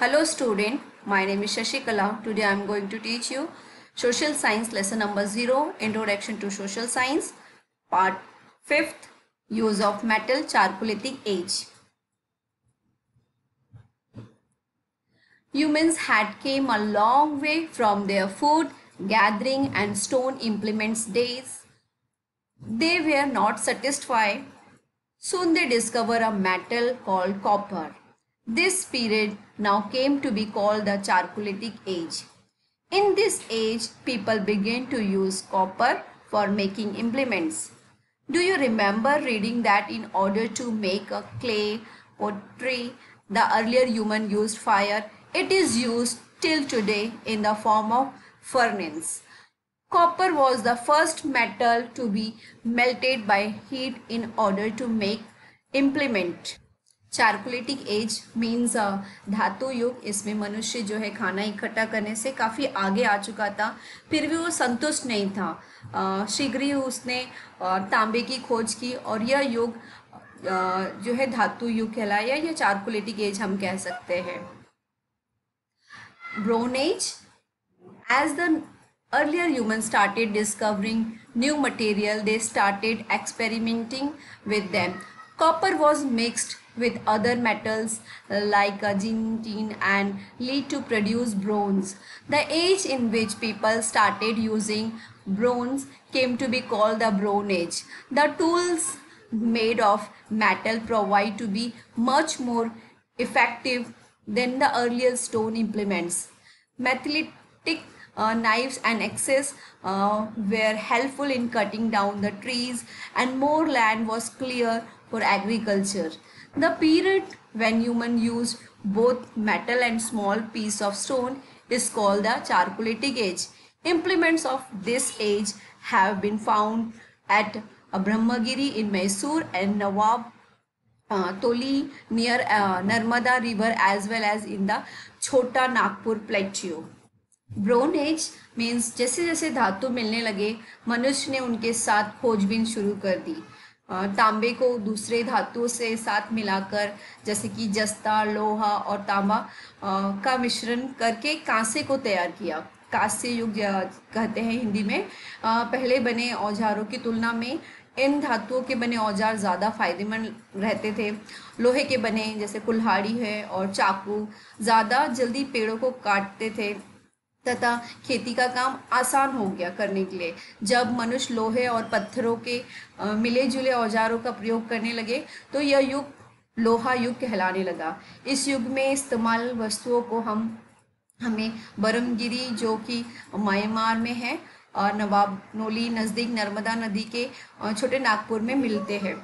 Hello student, my name is Shashikala. Today I am going to teach you Social Science lesson number 0, Introduction to Social Science, part 5th, Use of Metal Chalcolithic Age. Humans had came a long way from their food, gathering and stone implements days. They were not satisfied. Soon they discover a metal called copper. This period now came to be called the Chalcolithic Age. In this age, people began to use copper for making implements. Do you remember reading that in order to make a clay pottery, the earlier human used fire? It is used till today in the form of furnace. Copper was the first metal to be melted by heat in order to make implement. Chalcolithic age means धातु युग। इसमें मनुष्य जो है खाना इकट्ठा करने से काफ़ी आगे आ चुका था, फिर भी वो संतुष्ट नहीं था। शीघ्र ही उसने तांबे की खोज की और यह युग जो है धातु युग कहलाया या चारकोलेटिक एज हम कह सकते हैं। Bronze age, age the earlier humans started discovering new material, they started experimenting with them. Copper was mixed with other metals like zinc, tin and lead to produce bronze. The age in which people started using bronze came to be called the Bronze Age. The tools made of metal provide to be much more effective than the earlier stone implements. Metallic knives and axes were helpful in cutting down the trees, and more land was clear for agriculture. The period when humans used both metal and small piece of stone is called the Chalcolithic Age. Implements of this age have been found at Brahmagiri in Mysore and Nawab Toli near Narmada river, as well as in the Chota Nagpur plateau. Bronze age means जैसे जैसे धातु मिलने लगे, मनुष्य ने उनके साथ खोजबीन शुरू कर दी। तांबे को दूसरे धातुओं से साथ मिलाकर, जैसे कि जस्ता, लोहा और तांबा का मिश्रण करके कांसे को तैयार किया। कांस्य युग कहते हैं हिंदी में। पहले बने औजारों की तुलना में इन धातुओं के बने औजार ज़्यादा फायदेमंद रहते थे। लोहे के बने जैसे कुल्हाड़ी है और चाकू ज़्यादा जल्दी पेड़ों को काटते थे तथा खेती का काम आसान हो गया करने के लिए। जब मनुष्य लोहे और पत्थरों के मिले जुले औजारों का प्रयोग करने लगे तो यह युग लोहा युग कहलाने लगा। इस युग में इस्तेमाल वस्तुओं को हमें बरमगिरी जो कि म्यांमार में है और नवाब नोली नज़दीक नर्मदा नदी के छोटे नागपुर में मिलते हैं।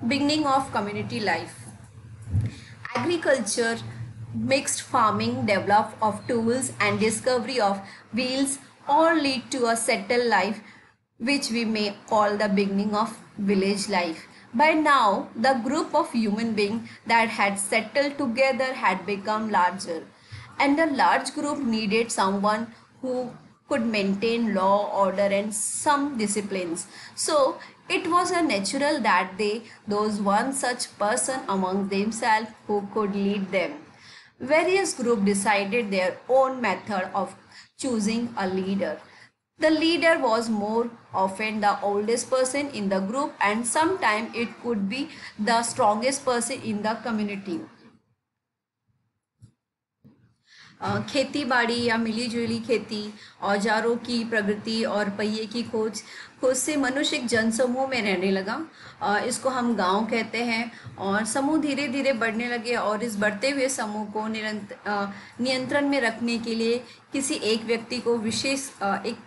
Beginning of community life. Agriculture, mixed farming, development of tools and discovery of wheels all lead to a settled life, which we may call the beginning of village life. By now, the group of human beings that had settled together had become larger, and the large group needed someone who could maintain law, order and some disciplines. So it was a natural that those one such person among themselves who could lead them. Various groups decided their own method of choosing a leader. The leader was more often the oldest person in the group, and sometimes it could be the strongest person in the community. खेती बाड़ी या मिली जुली खेती, औजारों की प्रगति और पहिए की खोज से मनुष्य एक जनसमूह में रहने लगा। इसको हम गांव कहते हैं और समूह धीरे धीरे बढ़ने लगे और इस बढ़ते हुए समूह को नियंत्रण में रखने के लिए किसी एक व्यक्ति को विशेष एक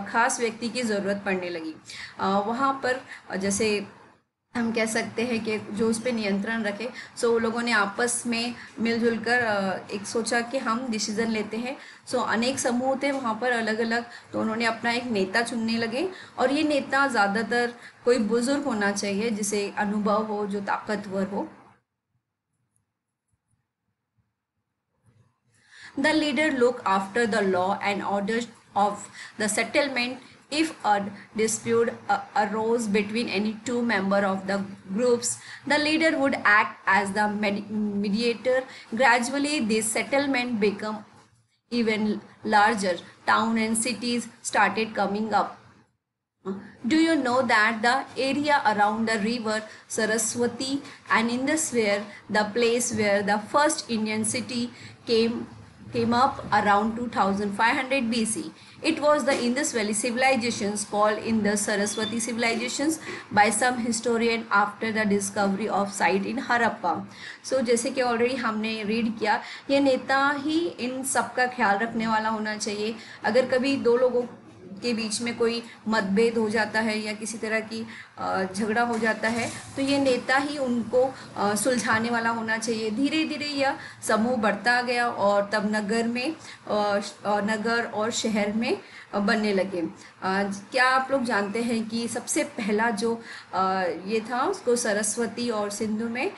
खास व्यक्ति की ज़रूरत पड़ने लगी। वहाँ पर जैसे हम कह सकते हैं कि जो उस पर नियंत्रण रखे। सो लोगों ने आपस में मिलजुल कर एक सोचा कि हम डिसीज़न लेते हैं। सो अनेक समूह थे वहाँ पर अलग अलग, तो उन्होंने अपना एक नेता चुनने लगे और ये नेता ज़्यादातर कोई बुजुर्ग होना चाहिए जिसे अनुभव हो, जो ताकतवर हो। The leader looked after the law and order of the settlement. If a dispute arose between any two members of the groups, the leader would act as the mediator. Gradually, this settlement became even larger. Towns and cities started coming up. Do you know that the area around the river Saraswati and Indus were the place where the first Indian city came up around 2500 BC? It was the Indus Valley civilizations called Indus Saraswati civilizations by some historian after the discovery of site in Harappa. So जैसे कि already हमने read किया, ये नेता ही इन सब का ख्याल रखने वाला होना चाहिए. अगर कभी दो लोगों के बीच में कोई मतभेद हो जाता है या किसी तरह की झगड़ा हो जाता है, तो ये नेता ही उनको सुलझाने वाला होना चाहिए. धीरे धीरे यह समूह बढ़ता गया और तब नगर और शहर में बनने लगे. क्या आप लोग जानते हैं कि सबसे पहला जो ये था उसको सरस्वती और सिंधु में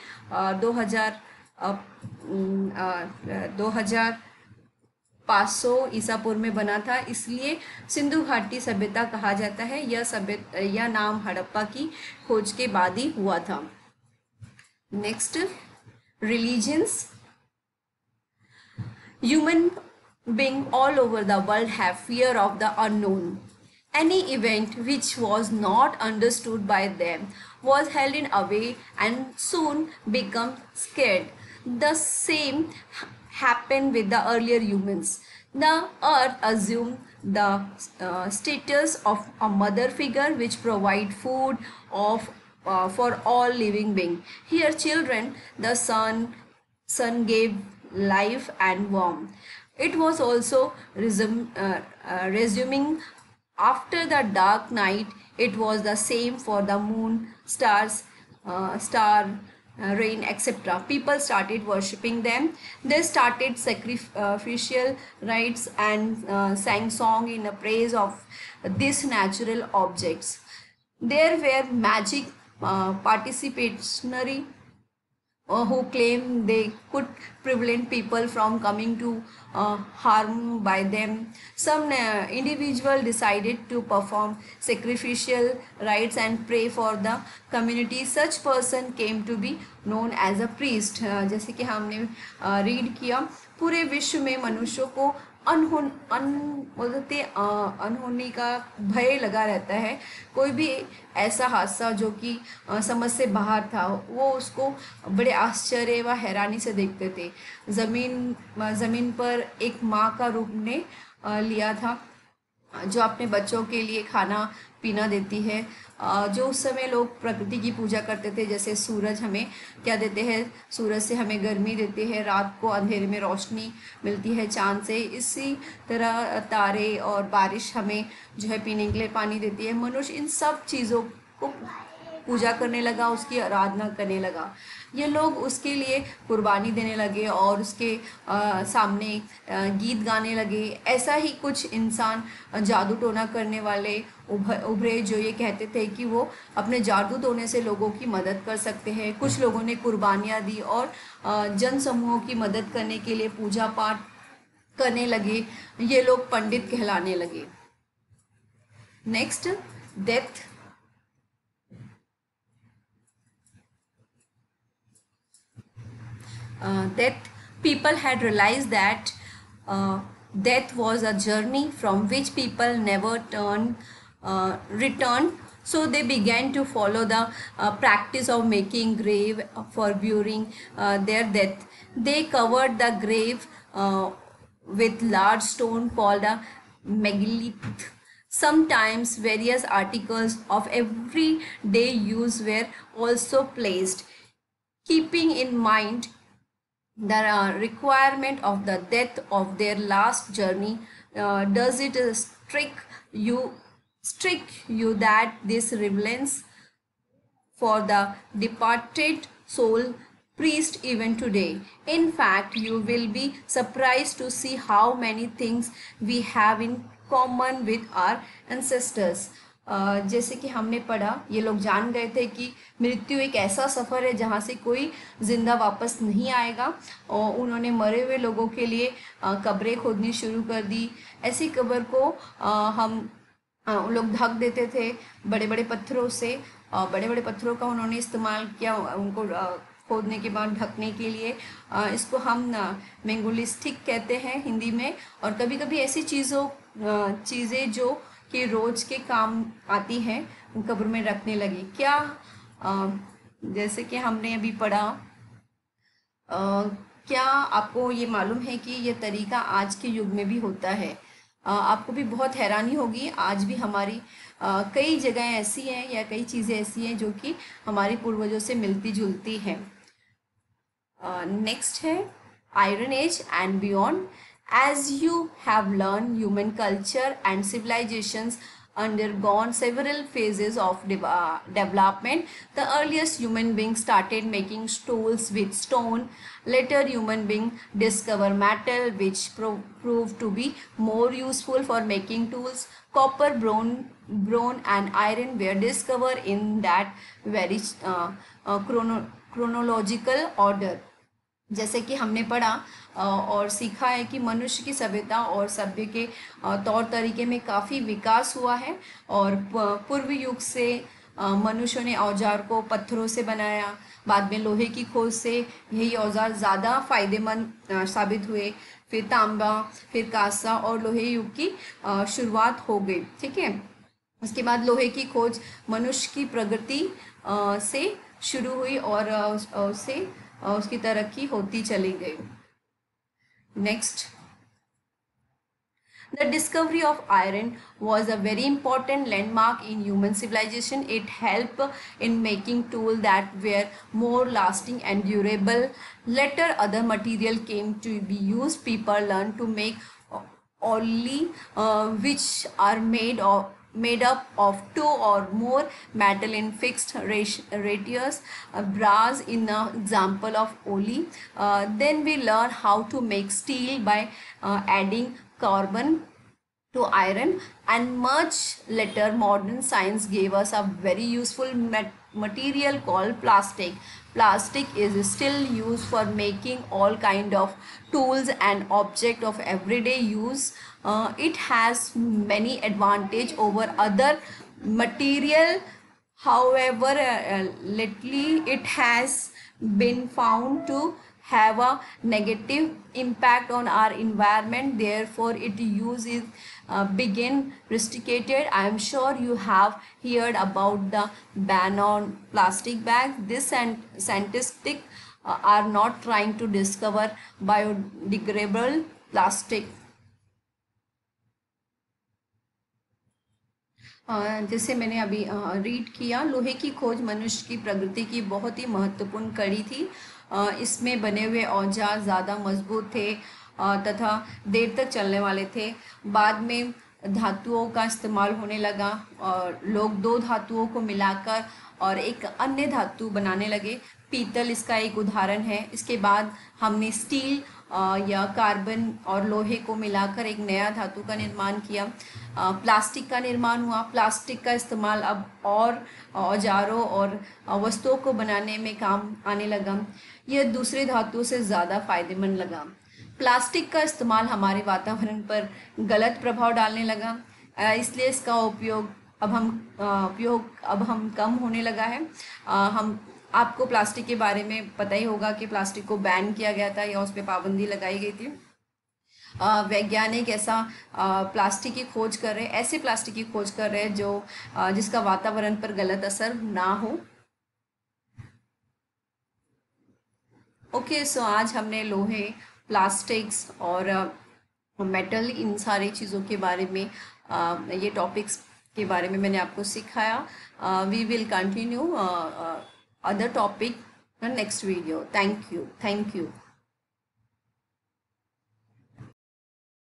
2500 ईसापुर में बना था, इसलिए सिंधु घाटी सभ्यता कहा जाता है. यह नाम हड़प्पा की खोज के बाद ही हुआ था. Next, religions. Human beings all over the world have fear of the unknown. Any event which was not understood by them was held in away and soon become scared. The same happened with the earlier humans. The earth assumed the status of a mother figure which provide food for all living beings. Here children, the sun gave life and warmth. It was also resuming after the dark night. It was the same for the moon, stars, rain, etc. People started worshipping them. They started sacrificial rites and sang song in praise of these natural objects. There were magic participatory who claimed they could prevent people from coming to harm by them. Some individual decided to perform sacrificial rites and pray for the community. Such person came to be known as a priest. जैसे कि हमने read किया, पूरे विश्व में मनुष्यों को अनहोनी का भय लगा रहता है. कोई भी ऐसा हादसा जो कि समझ से बाहर था, वो उसको बड़े आश्चर्य व हैरानी से देखते थे. ज़मीन पर एक माँ का रूप ने लिया था, जो अपने बच्चों के लिए खाना पीना देती है. जो उस समय लोग प्रकृति की पूजा करते थे, जैसे सूरज हमें क्या देते हैं, सूरज से हमें गर्मी देते हैं, रात को अंधेरे में रोशनी मिलती है चांद से. इसी तरह तारे और बारिश हमें जो है पीने के लिए पानी देती है. मनुष्य इन सब चीज़ों को पूजा करने लगा, उसकी आराधना करने लगा. ये लोग उसके लिए कुर्बानी देने लगे और उसके सामने गीत गाने लगे. ऐसा ही कुछ इंसान जादू टोना करने वाले उभरे, जो ये कहते थे कि वो अपने जादू टोने से लोगों की मदद कर सकते हैं. कुछ लोगों ने कुर्बानियाँ दी और जन समूहों की मदद करने के लिए पूजा पाठ करने लगे. ये लोग पंडित कहलाने लगे. Next, death. Death. People had realized that death was a journey from which people never returned. So they began to follow the practice of making grave for burying their death. They covered the grave with large stone called a megalith. Sometimes various articles of everyday use were also placed, keeping in mind the requirement of the death of their last journey. Does it strike you that this reverence for the departed soul priest even today? In fact, you will be surprised to see how many things we have in common with our ancestors. जैसे कि हमने पढ़ा, ये लोग जान गए थे कि मृत्यु एक ऐसा सफ़र है जहाँ से कोई ज़िंदा वापस नहीं आएगा, और उन्होंने मरे हुए लोगों के लिए कब्रें खोदनी शुरू कर दी. ऐसी कब्र को हम उन लोग ढक देते थे बड़े बड़े पत्थरों से। बड़े बड़े पत्थरों का उन्होंने इस्तेमाल किया उनको खोदने के बाद ढकने के लिए। इसको हम मेंगोलिस्टिक कहते हैं हिंदी में। और कभी कभी ऐसी चीज़ें जो कि रोज के काम आती हैं कब्र में रखने लगी। क्या जैसे कि हमने अभी पढ़ा, अ, क्या आपको ये मालूम है कि ये तरीका आज के युग में भी होता है? आपको भी बहुत हैरानी होगी, आज भी हमारी कई जगह ऐसी हैं या कई चीज़ें ऐसी हैं जो कि हमारी पूर्वजों से मिलती जुलती हैं। नेक्स्ट है iron age and beyond. As you have learn human culture and civilizations undergone several phases of development. The earliest human beings started making tools with stone. Later human beings discovered metal which proved to be more useful for making tools. Copper, bronze and iron were discovered in that very chronological order। जैसे कि हमने पढ़ा और सीखा है कि मनुष्य की सभ्यता और सभ्य के तौर तरीके में काफ़ी विकास हुआ है। और पूर्व युग से मनुष्यों ने औजार को पत्थरों से बनाया। बाद में लोहे की खोज से यही औजार ज़्यादा फायदेमंद साबित हुए। फिर तांबा, फिर कांसा और लोहे युग की शुरुआत हो गई। ठीक है, उसके बाद लोहे की खोज मनुष्य की प्रगति से शुरू हुई और उससे उसकी तरक्की होती चली गई। Next, the discovery of iron was a very important landmark in human civilization. It helped in making tools that were more lasting and durable. Later other material came to be used. People learned to make only which are made up of two or more metal in fixed ratios. Brass in an example of only. Then we learn how to make steel by adding carbon to iron, and much later modern science gave us a very useful material called plastic. Plastic is still used for making all kind of tools and object of everyday use. It has many advantage over other material. However, lately it has been found to have a negative impact on our environment. Therefore its use is begin restricted. I am sure you have heard about the ban on plastic bags. This scientists are not trying to discover biodegradable plastic। जैसे मैंने अभी read किया, लोहे की खोज मनुष्य की प्रगति की बहुत ही महत्वपूर्ण कड़ी थी। इसमें बने हुए औजार ज़्यादा मजबूत थे तथा देर तक चलने वाले थे। बाद में धातुओं का इस्तेमाल होने लगा और लोग दो धातुओं को मिलाकर और एक अन्य धातु बनाने लगे। पीतल इसका एक उदाहरण है। इसके बाद हमने स्टील या कार्बन और लोहे को मिलाकर एक नया धातु का निर्माण किया। प्लास्टिक का निर्माण हुआ। प्लास्टिक का इस्तेमाल अब और औजारों और वस्तुओं को बनाने में काम आने लगा। यह दूसरे धातुओं से ज़्यादा फायदेमंद लगा। प्लास्टिक का इस्तेमाल हमारे वातावरण पर गलत प्रभाव डालने लगा, इसलिए इसका उपयोग अब हम कम होने लगा है। हम आपको प्लास्टिक के बारे में पता ही होगा कि प्लास्टिक को बैन किया गया था या उस पर पाबंदी लगाई गई थी। वैज्ञानिक ऐसा प्लास्टिक की खोज कर रहे हैं, ऐसे प्लास्टिक की खोज कर रहे हैं जो जिसका वातावरण पर गलत असर ना हो। ओके, सो आज हमने लोहे, प्लास्टिक्स और मेटल, इन सारी चीज़ों के बारे में ये टॉपिक्स के बारे में मैंने आपको सिखाया। We will continue other topic next video. Thank you.